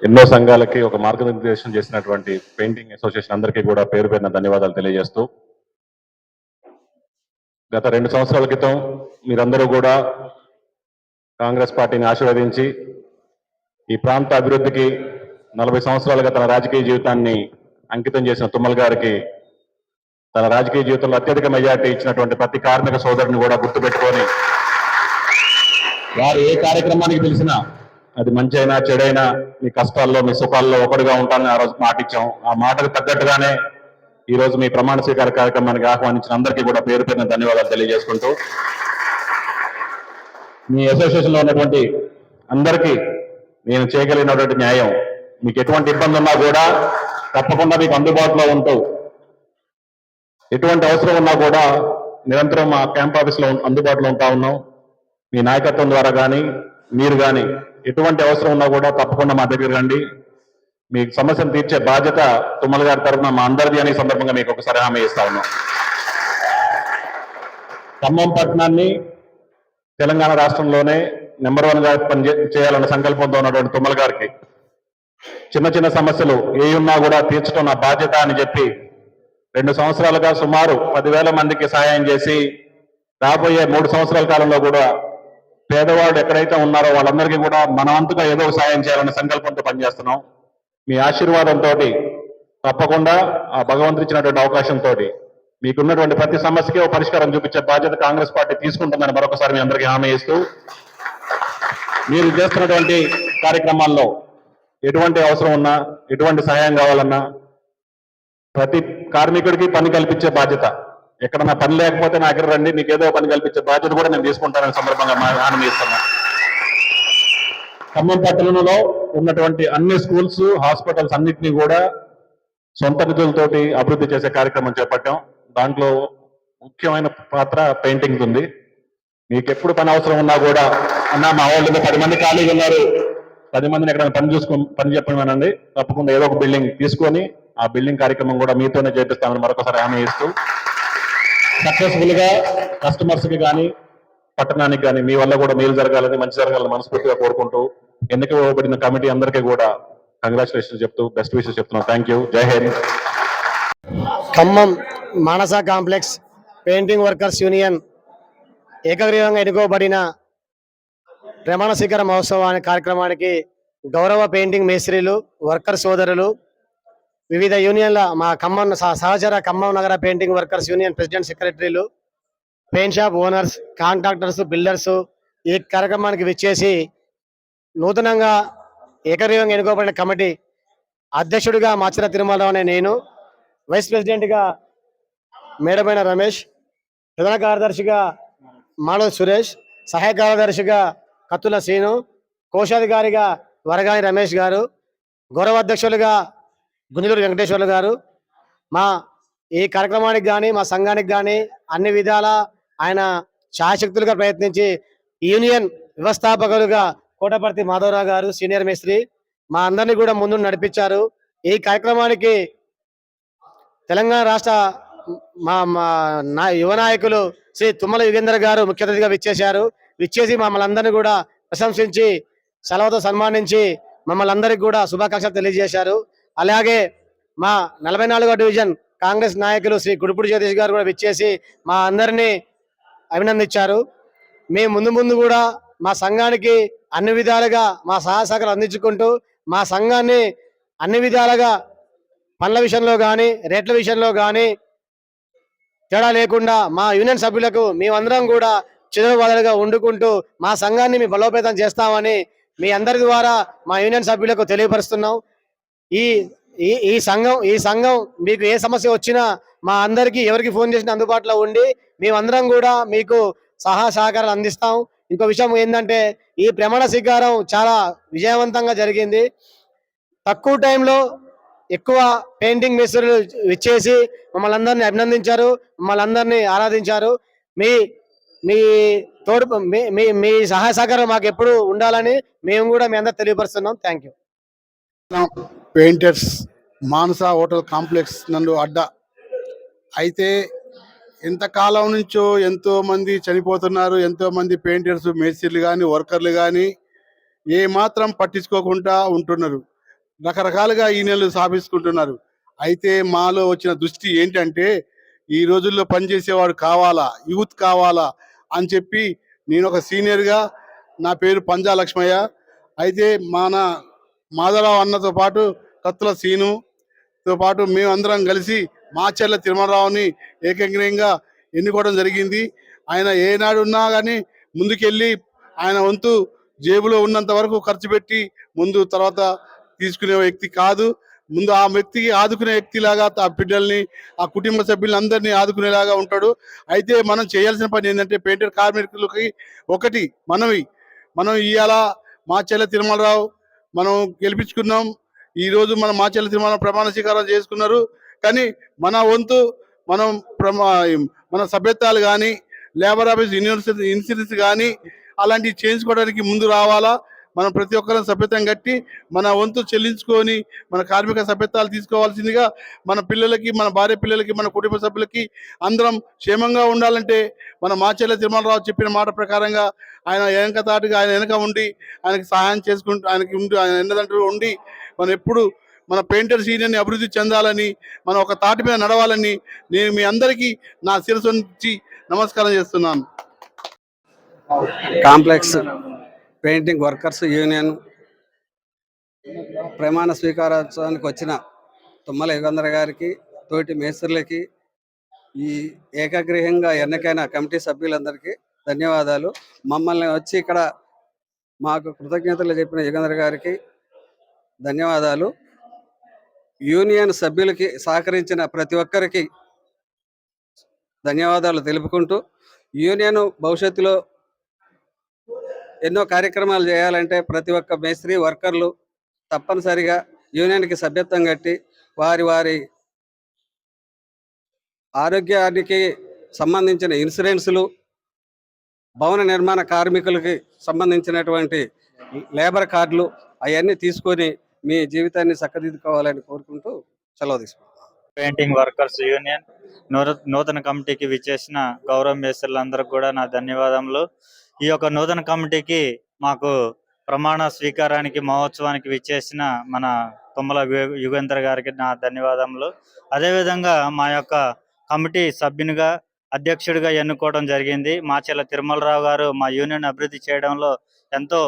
ఎన్నో సంఘాలకి ఒక మార్గనిర్దేశం చేసినటువంటి పెయింటింగ్ అసోసియేషన్ అందరికీ కూడా పేరు పేరున ధన్యవాదాలు తెలియజేస్తూ, గత 2 సంవత్సరాల క్రితం మీరందరూ కూడా కాంగ్రెస్ పార్టీని ఆశీర్వదించి ఈ ప్రాంత అభివృద్ధికి 40 సంవత్సరాలుగా తన రాజకీయ జీవితాన్ని అంకితం చేసిన తుమ్మల గారికి తన రాజకీయ జీవితంలో అత్యధిక మెజార్టీ ఇచ్చినటువంటి ప్రతి కార్మిక సోదరుని కూడా గుర్తుపెట్టుకొని వారు ఏ కార్యక్రమానికి పిలిచినా అది మంచి అయినా చెడైనా మీ కష్టాల్లో మీ సుఖాల్లో ఒకటిగా ఉంటానని ఆ రోజు మాట ఇచ్చాం. ఆ మాటకు తగ్గట్టుగానే ఈ రోజు మీ ప్రమాణ స్వీకార కార్యక్రమానికి ఆహ్వానించిన అందరికీ కూడా పేరు పేరున ధన్యవాదాలు తెలియజేసుకుంటూ, మీ అసోసియేషన్ లో ఉన్నటువంటి అందరికీ నేను చేయగలిగినటువంటి న్యాయం, మీకు ఎటువంటి ఇబ్బంది ఉన్నా కూడా తప్పకుండా మీకు అందుబాటులో ఉంటూ, ఎటువంటి అవసరం ఉన్నా కూడా నిరంతరం మా క్యాంప్ ఆఫీస్ లో అందుబాటులో ఉంటా ఉన్నాం. మీ నాయకత్వం ద్వారా కానీ మీరు కానీ ఎటువంటి అవసరం ఉన్నా కూడా తప్పకుండా మా దగ్గర రండి. మీ సమస్యను తీర్చే బాధ్యత తుమ్మల గారి తరఫున మా అందరిది అనే సందర్భంగా మీకు ఒకసారి హామీ ఇస్తా ఉన్నాం. ఖమ్మం పట్టణాన్ని తెలంగాణ రాష్ట్రంలోనే నెంబర్ 1 గా చేయాలన్న సంకల్పంతో ఉన్నటువంటి తుమ్మల గారికి చిన్న చిన్న సమస్యలు ఏ ఉన్నా కూడా తీర్చడం నా బాధ్యత అని చెప్పి 2 సంవత్సరాలుగా సుమారు 10,000 మందికి సహాయం చేసి, రాబోయే 3 సంవత్సరాల కాలంలో కూడా పేదవాడు ఎక్కడైతే ఉన్నారో వాళ్ళందరికీ కూడా మనవంతుగా ఏదో సాయం చేయాలనే సంకల్పంతో పనిచేస్తున్నాం. మీ ఆశీర్వాదంతో తప్పకుండా ఆ భగవంతుడు ఇచ్చినటువంటి అవకాశంతో మీకున్నటువంటి ప్రతి సమస్యకి ఒక పరిష్కారం చూపించే బాధ్యత కాంగ్రెస్ పార్టీ తీసుకుంటుందని మరొకసారి మీ అందరికీ హామీ ఇస్తూ, మీరు చేస్తున్నటువంటి కార్యక్రమాల్లో ఎటువంటి అవసరం ఉన్నా ఎటువంటి సహాయం కావాలన్నా ప్రతి కార్మికుడికి పని కల్పించే బాధ్యత, ఎక్కడన్నా పని లేకపోతే నా దగ్గర రండి, మీకు ఏదో పని కల్పించే బాధ్యత కూడా నేను తీసుకుంటానని సందర్భంగా హామీ ఇస్తున్నా. ఖమ్మం పట్టణంలో ఉన్నటువంటి అన్ని స్కూల్స్, హాస్పిటల్స్ అన్నింటినీ కూడా సొంత నిధులతోటి అభివృద్ధి చేసే కార్యక్రమం చేపట్టాం. దాంట్లో ముఖ్యమైన పాత్ర పెయింటింగ్ ఉంది. మీకు ఎప్పుడు పని అవసరం ఉన్నా కూడా, అన్నా మా వాళ్ళు 10 మంది ఖాళీగా ఉన్నారు, 10 మందిని ఎక్కడ పని చెప్పమనండి, తప్పకుండా ఏదో ఒక బిల్డింగ్ తీసుకొని ఆ బిల్డింగ్ కార్యక్రమం కూడా మీతోనే చేపిస్తామని మరొకసారి హామీ ఇస్తూ, సక్సెస్ఫుల్ గా కస్టమర్స్ కి కానీ పట్టణానికి కానీ మీ వల్ల కూడా మేలు జరగాలని, మంచి జరగాలని మనస్ఫూర్తిగా కోరుకుంటూ, ఎన్నిక ఇవ్వబడిన కమిటీ అందరికీ కూడా కంగ్రాచులేషన్స్ చెప్తూ బెస్ట్ విషెస్ చెప్తున్నాం. Thank you. జై హింద్. ఖమ్మం మానస కాంప్లెక్స్ పెయింటింగ్ వర్కర్స్ యూనియన్ ఏకగ్రీవంగా ఎన్నుకోబడిన ప్రమాణ స్వీకార మహోత్సవాన్ని కార్యక్రమానికి గౌరవ పెయింటింగ్ మేస్త్రీలు, వర్కర్ సోదరులు, వివిధ యూనియన్ల మా ఖమ్మం సహచర ఖమ్మం నగర పెయింటింగ్ వర్కర్స్ యూనియన్ ప్రెసిడెంట్, సెక్రటరీలు, paint shop owners, contractors, builders ఈ కార్యక్రమానికి విచ్చేసి నూతనంగా ఏకగ్రీవంగా ఎన్నుకోబడిన కమిటీ అధ్యక్షుడిగా మాచర తిరుమలరావు అనే నేను, వైస్ ప్రెసిడెంట్గా మేడమైన రమేష్, ప్రధాన కార్యదర్శిగా మాలో సురేష్, సహాయ కార్యదర్శిగా కత్తుల శ్రీను, కోశాధికారిగా వరగాని రమేష్ గారు, గౌరవ అధ్యక్షులుగా గుంజలూరు వెంకటేశ్వర్లు గారు, మా ఈ కార్యక్రమానికి కానీ మా సంఘానికి కానీ అన్ని విధాల ఆయన శాయశక్తులుగా ప్రయత్నించి యూనియన్ వ్యవస్థాపకులుగా కోటపర్తి మాధవరావు గారు సీనియర్ మేస్త్రి మా అందరినీ కూడా ముందు నడిపించారు. ఈ కార్యక్రమానికి తెలంగాణ రాష్ట్ర మా యువ నాయకులు శ్రీ తుమ్మల యుగేందర్ గారు ముఖ్య అతిథిగా విచ్చేసి మమ్మల్ని అందరినీ కూడా ప్రశంసించి సెలవుతో సన్మానించి మమ్మల్ని అందరికి కూడా శుభాకాంక్షలు తెలియజేశారు. అలాగే మా 44వ డివిజన్ కాంగ్రెస్ నాయకులు శ్రీ గుడిపూడి జగదీష్ గారు కూడా విచ్చేసి మా అందరినీ అభినందించారు. మేము ముందు కూడా మా సంఘానికి అన్ని విధాలుగా మా సహకారాలు అందించుకుంటూ మా సంఘాన్ని అన్ని విధాలుగా పనుల విషయంలో కానీ రేట్ల విషయంలో కానీ తేడా లేకుండా మా యూనియన్ సభ్యులకు మేమందరం కూడా చిరువాదలుగా వండుకుంటూ మా సంఘాన్ని మేము బలోపేతం చేస్తామని మీ అందరి ద్వారా మా యూనియన్ సభ్యులకు తెలియపరుస్తున్నాం. ఈ సంఘం మీకు ఏ సమస్య వచ్చినా మా అందరికీ ఎవరికి ఫోన్ చేసినా అందుబాటులో ఉండి మేమందరం కూడా మీకు సహకారాలు అందిస్తాం. ఇంకో విషయం ఏంటంటే ఈ ప్రమాణ స్వీకారం చాలా విజయవంతంగా జరిగింది. తక్కువ టైంలో ఎక్కువ పెయింటింగ్ మేస్త్రీలు ఇచ్చేసి మమ్మల్ని అందరినీ అభినందించారు, మమ్మల్ని అందరినీ ఆరాధించారు. మీ తోడు మీ సహాయ సహకారం మాకు ఎప్పుడు ఉండాలని మేము కూడా మీ అందరూ తెలియపరుస్తున్నాం. Thank you. Painters Manasa hotel complex నందు అడ్డా అయితే ఇంతకాలం నుంచో ఎంతో మంది చనిపోతున్నారు. ఎంతో మంది పెయింటర్స్, మేస్త్రీలు కానీ వర్కర్లు కానీ ఏ మాత్రం పట్టించుకోకుండా ఉంటున్నారు. రకరకాలుగా ఈయనలు స్థాపించుకుంటున్నారు. అయితే మాలో వచ్చిన దృష్టి ఏంటంటే ఈ రోజుల్లో పనిచేసేవాడు కావాలా, యూత్ కావాలా అని చెప్పి నేను ఒక సీనియర్గా, నా పేరు పంజా లక్ష్మయ్య. అయితే మన మాధవరావు అన్నతో పాటు కత్తుల సీనుతో పాటు మేమందరం కలిసి మాచర్ల తిరుమలరావుని ఏకగ్రీయంగా ఎన్నుకోవడం జరిగింది. ఆయన ఏనాడు ఉన్నా కానీ ముందుకెళ్ళి ఆయన వంతు జేబులో ఉన్నంత వరకు ఖర్చు పెట్టి ముందు తర్వాత తీసుకునే వ్యక్తి కాదు. ముందు ఆ వ్యక్తికి ఆదుకునే వ్యక్తిలాగా ఆ బిడ్డల్ని, ఆ కుటుంబ సభ్యులందరినీ ఆదుకునేలాగా ఉంటాడు. అయితే మనం చేయాల్సిన పని ఏంటంటే పెయింటర్ కార్మికులకి ఒకటి మనం ఇవాళ మాచెల్ల తిరుమలరావు మనం గెలిపించుకున్నాం. ఈరోజు మన మాచెల్ల తిరుమల ప్రమాణ స్వీకారం చేసుకున్నారు. కానీ మన వంతు మనం మన సభ్యత్వాలు కానీ, లేబర్ ఆఫీస్ ఇన్సూరెన్స్ కానీ అలాంటివి చేయించుకోవడానికి ముందు రావాలా. మనం ప్రతి ఒక్కరం సభ్యత్వం కట్టి మన వంతు చెల్లించుకొని మన కార్మిక సభ్యత్వాలు తీసుకోవాల్సిందిగా, మన పిల్లలకి, మన భార్య పిల్లలకి, మన కుటుంబ సభ్యులకి అందరం క్షేమంగా ఉండాలంటే మన మాచెల్ల తిరుమలరావు చెప్పిన మాట ప్రకారంగా ఆయన ఆయన వెనక ఉండి ఆయనకి సహాయం చేసుకుంటూ ఆయన ఎన్నదంటూ ఉండి మనం ఎప్పుడు మన పెయింటర్స్ యూనియన్ని అభివృద్ధి చెందాలని, మనం ఒక తాటి మీద నడవాలని నేను మీ అందరికీ నా శిరస్సు నుంచి నమస్కారం చేస్తున్నాను. కాంప్లెక్స్ పెయింటింగ్ వర్కర్స్ యూనియన్ ప్రమాణ స్వీకారోత్సవానికి వచ్చిన తుమ్మల యుగంధర్ గారికి, తోటి మేస్త్రులకి, ఈ ఏకగ్రీయంగా ఎన్నికైన కమిటీ సభ్యులందరికీ ధన్యవాదాలు. మమ్మల్ని వచ్చి ఇక్కడ మాకు కృతజ్ఞతలు చెప్పిన యుగంధర్ గారికి ధన్యవాదాలు. యూనియన్ సభ్యులకి సహకరించిన ప్రతి ఒక్కరికి ధన్యవాదాలు తెలుపుకుంటూ, యూనియన్ భవిష్యత్తులో ఎన్నో కార్యక్రమాలు చేయాలంటే ప్రతి ఒక్క మేస్త్రి వర్కర్లు తప్పనిసరిగా యూనియన్కి సభ్యత్వం కట్టి వారి ఆరోగ్యానికి సంబంధించిన ఇన్సూరెన్సులు, భవన నిర్మాణ కార్మికులకి సంబంధించినటువంటి లేబర్ కార్డులు అవన్నీ తీసుకొని మీ జీవితాన్ని చక్కదిద్దుకోవాలని కోరుకుంటూ సెలవు తీసుకుంటాం. పెయింటింగ్ వర్కర్స్ యూనియన్ నూతన కమిటీకి విచ్చేసిన గౌరవ మేస్త్రులందరికీ కూడా నా ధన్యవాదములు. ఈ యొక్క నూతన కమిటీకి మాకు ప్రమాణ స్వీకారానికి మహోత్సవానికి విచ్చేసిన మన తుమ్మల యుగేంద్ర గారికి నా ధన్యవాదములు. అదేవిధంగా మా యొక్క కమిటీ సభ్యునిగా, అధ్యక్షుడిగా ఎన్నుకోవడం జరిగింది. మాచెల్ల తిరుమలరావు గారు మా యూనియన్ అభివృద్ధి చేయడంలో ఎంతో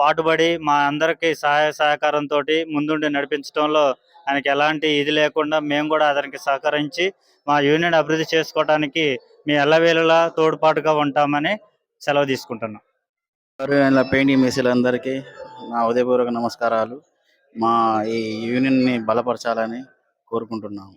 పాటుపడి మా అందరికీ సహాయ సహకారంతో ముందుండి నడిపించడంలో ఆయనకి ఎలాంటి ఇది లేకుండా మేము కూడా అతనికి సహకరించి మా యూనియన్ అభివృద్ధి చేసుకోవడానికి మీ ఎల్లవేళలా తోడ్పాటుగా ఉంటామని సెలవు తీసుకుంటున్నాం. పెయింటింగ్ మేస్త్రులందరికీ నా ఉదయపూర్వక నమస్కారాలు. మా ఈ యూనియన్ని బలపరచాలని కోరుకుంటున్నాము.